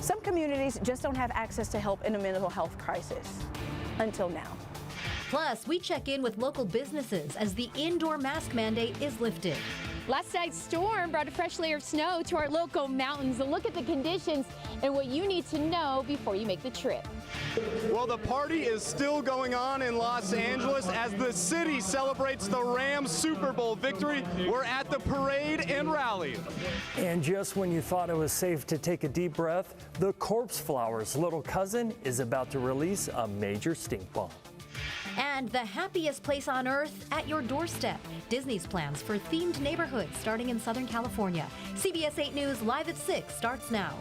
Some communities just don't have access to help in a mental health crisis. Until now. Plus, we check in with local businesses as the indoor mask mandate is lifted. Last night's storm brought a fresh layer of snow to our local mountains. A look at the conditions and what you need to know before you make the trip. Well, the party is still going on in Los Angeles as the city celebrates the Rams Super Bowl victory. We're at the parade and rally. And just when you thought it was safe to take a deep breath, the Corpse Flower's little cousin is about to release a major stink bomb. And the happiest place on earth at your doorstep. Disney's plans for themed neighborhoods starting in Southern California. CBS 8 News Live at 6 starts now.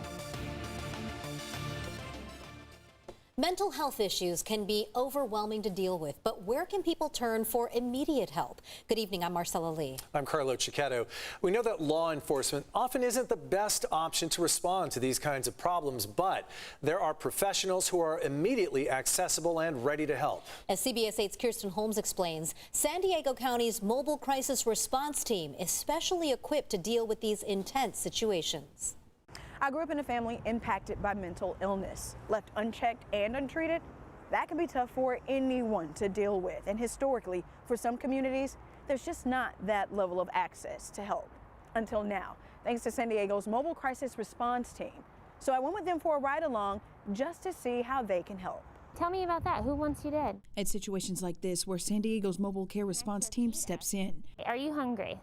Mental health issues can be overwhelming to deal with, but where can people turn for immediate help? Good evening, I'm Marcella Lee. I'm Carlo Cicchetto. We know that law enforcement often isn't the best option to respond to these kinds of problems, but there are professionals who are immediately accessible and ready to help. As CBS 8's Kirsten Holmes explains, San Diego County's mobile crisis response team is specially equipped to deal with these intense situations. I grew up in a family impacted by mental illness. Left unchecked and untreated, that can be tough for anyone to deal with. And historically, for some communities, there's just not that level of access to help. Until now, thanks to San Diego's mobile crisis response team. So I went with them for a ride along just to see how they can help. Tell me about that. Who wants you dead? It's situations like this where San Diego's mobile care response team steps in. Are you hungry?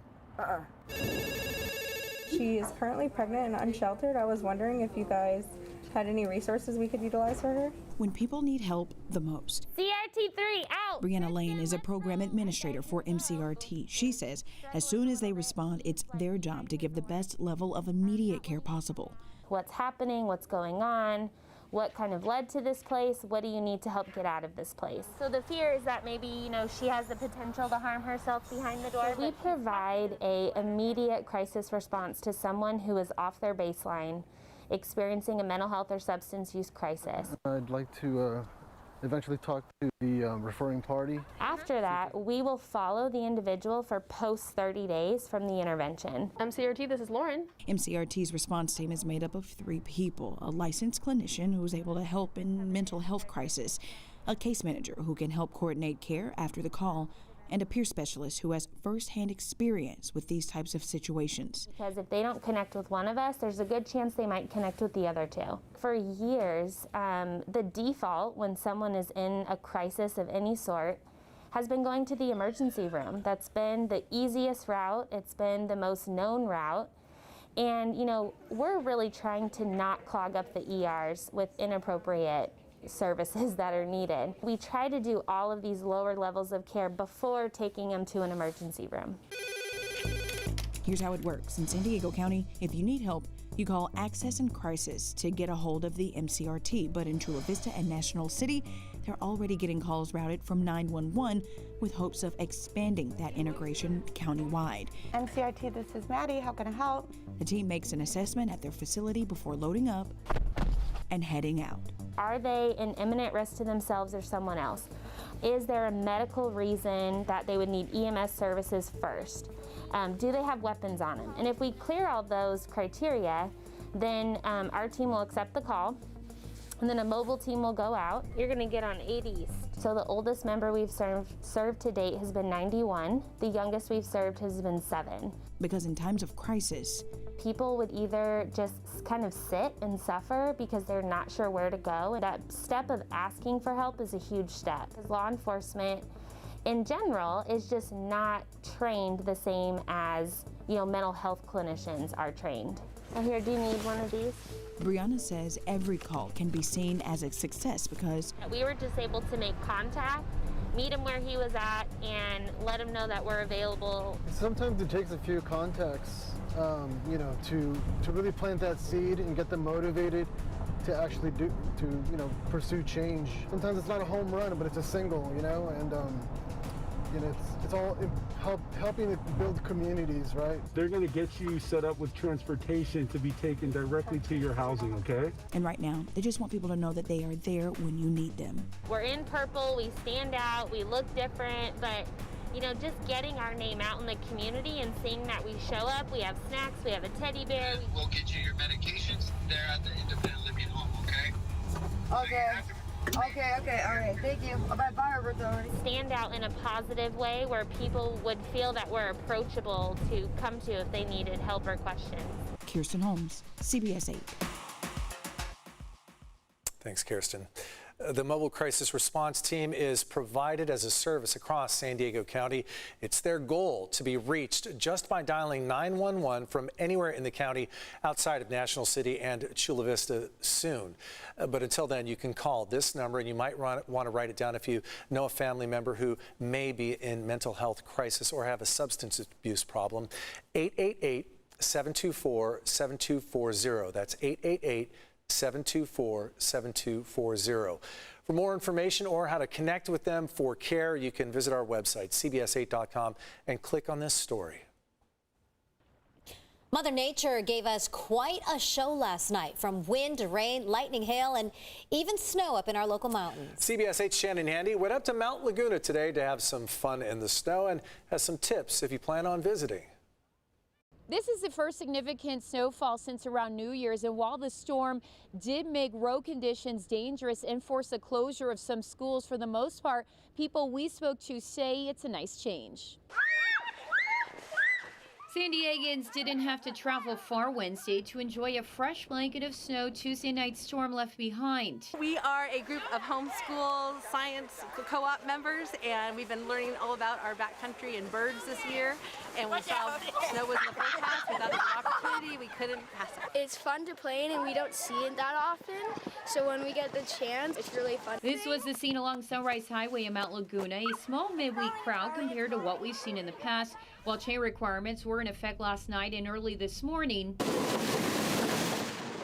She is currently pregnant and unsheltered. I was wondering if you guys had any resources we could utilize for her. When people need help the most. CRT3 out! Brianna Lane is a program administrator for MCRT. She says as soon as they respond, it's their job to give the best level of immediate care possible. What's happening? What's going on? What kind of led to this place? What do you need to help get out of this place? So the fear is that maybe, she has the potential to harm herself behind the door. We provide a immediate crisis response to someone who is off their baseline, experiencing a mental health or substance use crisis. I'd like to eventually talk to the referring party. After that, we will follow the individual for post 30 days from the intervention. MCRT, this is Lauren. MCRT's response team is made up of 3 people, a licensed clinician who's able to help in mental health crisis, a case manager who can help coordinate care after the call, and a peer specialist who has first-hand experience with these types of situations. Because if they don't connect with one of us, there's a good chance they might connect with the other 2. For years, the default when someone is in a crisis of any sort has been going to the emergency room. That's been the easiest route. It's been the most known route. And, we're really trying to not clog up the ERs with inappropriate services that are needed. We try to do all of these lower levels of care before taking them to an emergency room. Here's how it works. In San Diego County, if you need help, you call Access and Crisis to get a hold of the MCRT. But in Chula Vista and National City, they're already getting calls routed from 911 with hopes of expanding that integration countywide. MCRT, this is Maddie. How can I help? The team makes an assessment at their facility before loading up and heading out. Are they an imminent risk to themselves or someone else? Is there a medical reason that they would need EMS services first? Do they have weapons on them? And if we clear all those criteria, then our team will accept the call, and then a mobile team will go out. You're gonna get on 8 East. So the oldest member we've served to date has been 91. The youngest we've served has been 7. Because in times of crisis, people would either just kind of sit and suffer because they're not sure where to go. And that step of asking for help is a huge step. Because law enforcement in general is just not trained the same as, mental health clinicians are trained. Oh, here, do you need one of these? Brianna says every call can be seen as a success because we were just able to make contact, meet him where he was at, and let him know that we're available. Sometimes it takes a few contacts, to really plant that seed and get them motivated to actually pursue change. Sometimes it's not a home run, but it's a single, and it's all helping to build communities, right? They're going to get you set up with transportation to be taken directly to your housing, okay? And right now, they just want people to know that they are there when you need them. We're in purple, we stand out, we look different, but You know, just getting our name out in the community and seeing that we show up, we have snacks, we have a teddy bear. We'll get you your medications there at the independent living home, okay? Okay, all right, thank you. Bye, Roberto. Stand out in a positive way where people would feel that we're approachable to come to if they needed help or questions. Kirsten Holmes, CBS 8. Thanks, Kirsten. The mobile crisis response team is provided as a service across San Diego County. It's their goal to be reached just by dialing 911 from anywhere in the county outside of National City and Chula Vista soon. But until then, you can call this number, and you might want to write it down if you know a family member who may be in mental health crisis or have a substance abuse problem. 888-724-7240. That's 888-724-7240. For more information or how to connect with them for care, you can visit our website, cbs8.com, and click on this story. Mother Nature gave us quite a show last night, from wind to rain, lightning, hail, and even snow up in our local mountains. CBS 8's Shannon Handy went up to Mount Laguna today to have some fun in the snow and has some tips if you plan on visiting. This is the first significant snowfall since around New Year's, and while the storm did make road conditions dangerous and force the closure of some schools, for the most part, people we spoke to say it's a nice change. San Diegans didn't have to travel far Wednesday to enjoy a fresh blanket of snow Tuesday night's storm left behind. We are a group of homeschool science co-op members, and we've been learning all about our backcountry and birds this year. And we saw snow was in the forecast. We thought it was an opportunity. We couldn't pass it. It's fun to play in, and we don't see it that often. So when we get the chance, it's really fun. This was the scene along Sunrise Highway in Mount Laguna, a small midweek crowd compared to what we've seen in the past. While chain requirements were in effect last night and early this morning,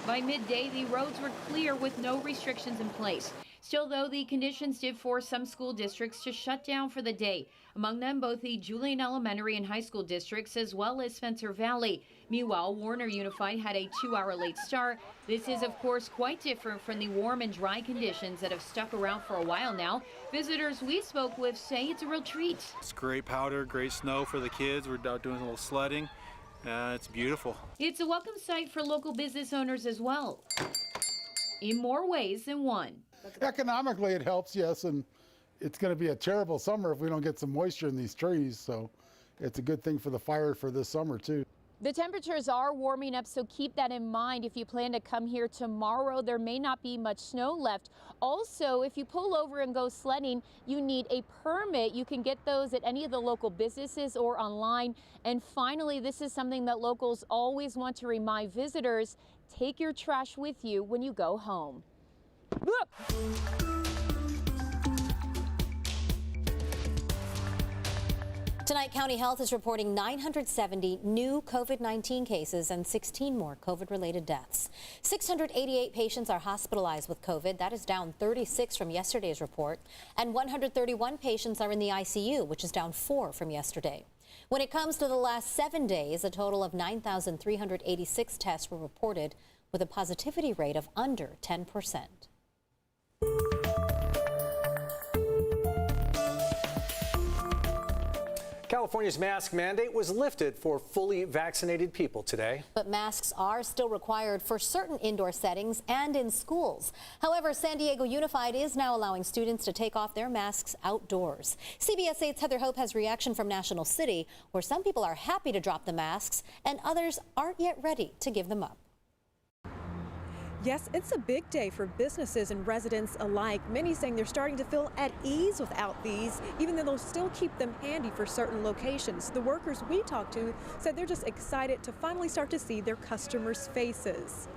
by midday, the roads were clear with no restrictions in place. Still, though, the conditions did force some school districts to shut down for the day. Among them, both the Julian Elementary and high school districts, as well as Spencer Valley. Meanwhile, Warner Unified had a 2-hour late start. This is, of course, quite different from the warm and dry conditions that have stuck around for a while now. Visitors we spoke with say it's a real treat. It's great powder, great snow for the kids. We're out doing a little sledding. It's beautiful. It's a welcome sight for local business owners as well, in more ways than one. Economically, it helps, yes, and it's going to be a terrible summer if we don't get some moisture in these trees, so it's a good thing for the fire for this summer, too. The temperatures are warming up, so keep that in mind. If you plan to come here tomorrow, there may not be much snow left. Also, if you pull over and go sledding, you need a permit. You can get those at any of the local businesses or online. And finally, this is something that locals always want to remind visitors: take your trash with you when you go home. Tonight, County Health is reporting 970 new COVID-19 cases and 16 more COVID-related deaths. 688 patients are hospitalized with COVID. That is down 36 from yesterday's report. And 131 patients are in the ICU, which is down 4 from yesterday. When it comes to the last 7 days, a total of 9,386 tests were reported, with a positivity rate of under 10%. California's mask mandate was lifted for fully vaccinated people today. But masks are still required for certain indoor settings and in schools. However, San Diego Unified is now allowing students to take off their masks outdoors. CBS 8's Heather Hope has reaction from National City, where some people are happy to drop the masks and others aren't yet ready to give them up. Yes, it's a big day for businesses and residents alike. Many saying they're starting to feel at ease without these, even though they'll still keep them handy for certain locations. The workers we talked to said they're just excited to finally start to see their customers' faces.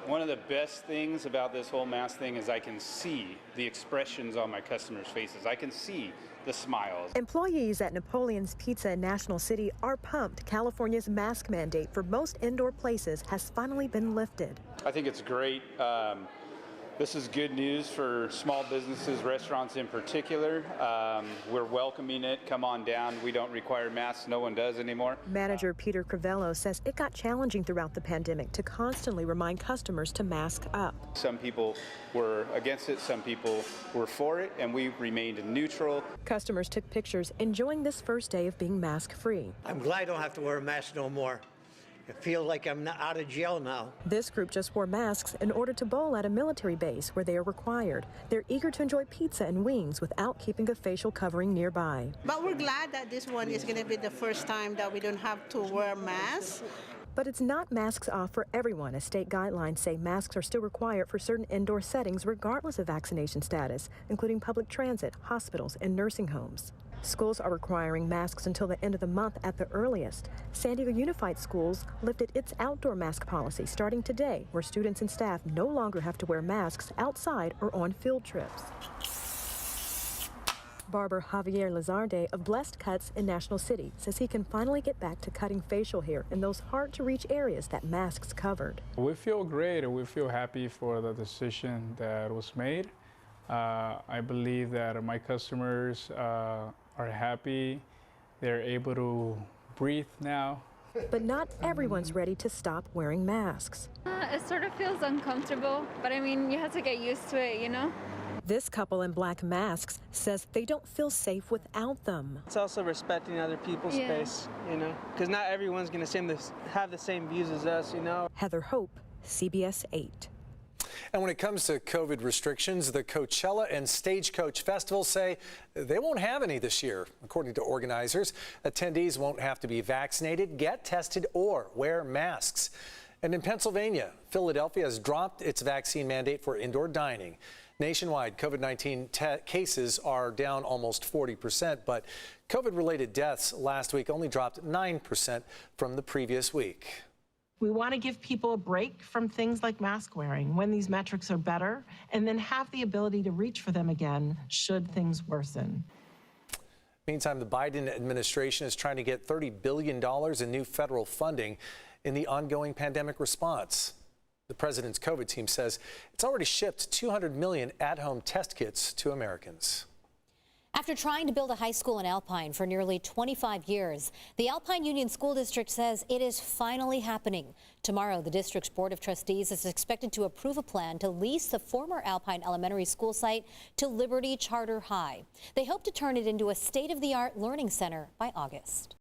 One of the best things about this whole mask thing is I can see the expressions on my customers' faces. I can see the smiles. Employees at Napoleon's Pizza in National City are pumped. California's mask mandate for most indoor places has finally been lifted. I think it's great. This is good news for small businesses, restaurants in particular. We're welcoming it. Come on down. We don't require masks. No one does anymore. Manager Peter Crivello says it got challenging throughout the pandemic to constantly remind customers to mask up. Some people were against it, some people were for it, and we remained neutral. Customers took pictures enjoying this first day of being mask-free. I'm glad I don't have to wear a mask no more. I feel like I'm not out of jail now. This group just wore masks in order to bowl at a military base where they are required. They're eager to enjoy pizza and wings without keeping a facial covering nearby. But we're glad that this one is going to be the first time that we don't have to wear masks. But it's not masks off for everyone, as state guidelines say masks are still required for certain indoor settings regardless of vaccination status, including public transit, hospitals, and nursing homes. Schools are requiring masks until the end of the month at the earliest. San Diego Unified Schools lifted its outdoor mask policy starting today, where students and staff no longer have to wear masks outside or on field trips. Barber Javier Lazarde of Blessed Cuts in National City says he can finally get back to cutting facial hair in those hard-to-reach areas that masks covered. We feel great and we feel happy for the decision that was made. I believe that my customers are happy. They're able to breathe now. But not everyone's ready to stop wearing masks. It sort of feels uncomfortable, but I mean, you have to get used to it, you know? This couple in black masks says they don't feel safe without them. It's also respecting other people's space, you know, because not everyone's going to have the same views as us, you know. Heather Hope, CBS 8. And when it comes to COVID restrictions, the Coachella and Stagecoach Festivals say they won't have any this year. According to organizers, attendees won't have to be vaccinated, get tested, or wear masks. And in Pennsylvania, Philadelphia has dropped its vaccine mandate for indoor dining. Nationwide, COVID-19 cases are down almost 40%, but COVID-related deaths last week only dropped 9% from the previous week. We want to give people a break from things like mask wearing when these metrics are better, and then have the ability to reach for them again should things worsen. Meantime, the Biden administration is trying to get $30 billion in new federal funding in the ongoing pandemic response. The president's COVID team says it's already shipped 200 million at-home test kits to Americans. After trying to build a high school in Alpine for nearly 25 years, the Alpine Union School District says it is finally happening. Tomorrow, the district's Board of Trustees is expected to approve a plan to lease the former Alpine Elementary School site to Liberty Charter High. They hope to turn it into a state-of-the-art learning center by August.